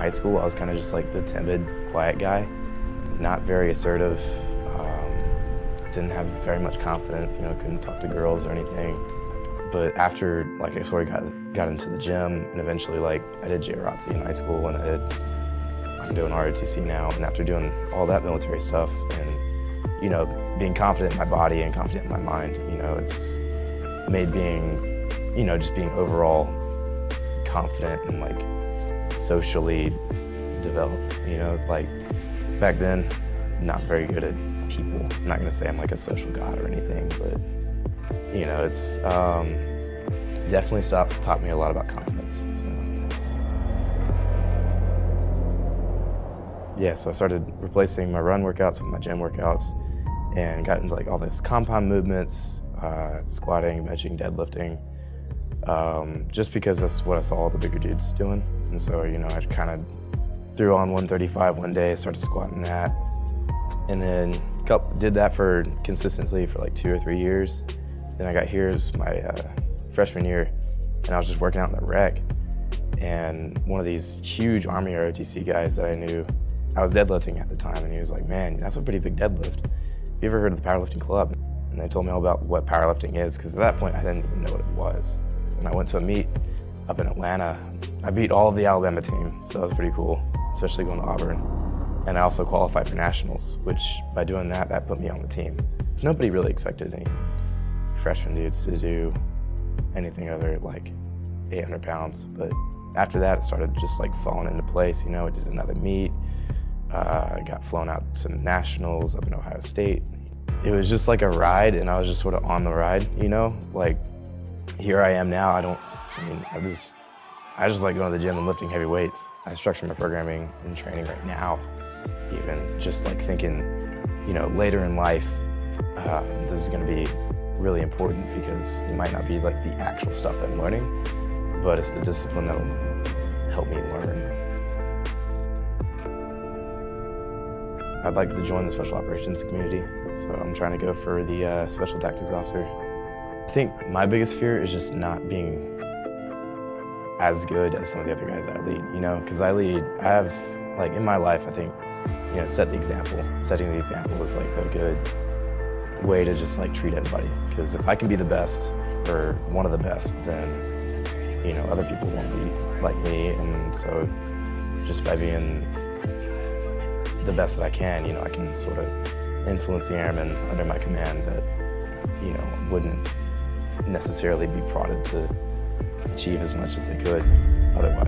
high school, I was kind of just like the timid, quiet guy. Not very assertive, didn't have very much confidence, you know, couldn't talk to girls or anything. But after, like, I sort of got into the gym, and eventually, like, I did AFROTC in high school, and I'm doing ROTC now, and after doing all that military stuff, and, you know, being confident in my body and confident in my mind, you know, it's made being, you know, just being overall confident and, like, socially developed, you know, like, back then, not very good at people. I'm not gonna say I'm like a social god or anything, but, you know, it's definitely taught me a lot about confidence. Yeah, so I started replacing my run workouts with my gym workouts and got into like all this compound movements, squatting, benching, deadlifting, just because that's what I saw all the bigger dudes doing. And so, you know, I kind of threw on 135 one day, started squatting that, and then did that for consistently for like 2 or 3 years. Then I got here as my freshman year, and I was just working out in the rec, and one of these huge Army ROTC guys that I knew, I was deadlifting at the time, and he was like, "Man, that's a pretty big deadlift. Have you ever heard of the powerlifting club?" And they told me all about what powerlifting is, because at that point I didn't even know what it was. And I went to a meet up in Atlanta. I beat all of the Alabama team, so that was pretty cool, especially going to Auburn. And I also qualified for nationals, which by doing that, that put me on the team. So nobody really expected any freshman dudes to do anything other like 800 pounds. But after that, it started just like falling into place. You know, I did another meet. I got flown out to nationals up in Ohio State. It was just like a ride, and I was just sort of on the ride, you know? Like, here I am now. I just like going to the gym and lifting heavy weights. I structure my programming and training right now, even just like thinking, you know, later in life, this is gonna be really important because it might not be like the actual stuff that I'm learning, but it's the discipline that'll help me learn. I'd like to join the special operations community, so I'm trying to go for the special tactics officer. I think my biggest fear is just not being as good as some of the other guys that I lead, you know, because I have, like, in my life, I think, you know, setting the example is like a good way to just like treat everybody, because if I can be the best or one of the best, then, you know, other people won't be like me. And so just by being the best that I can, you know, I can sort of influence the airmen under my command that, you know, wouldn't necessarily be prodded to achieve as much as they could otherwise.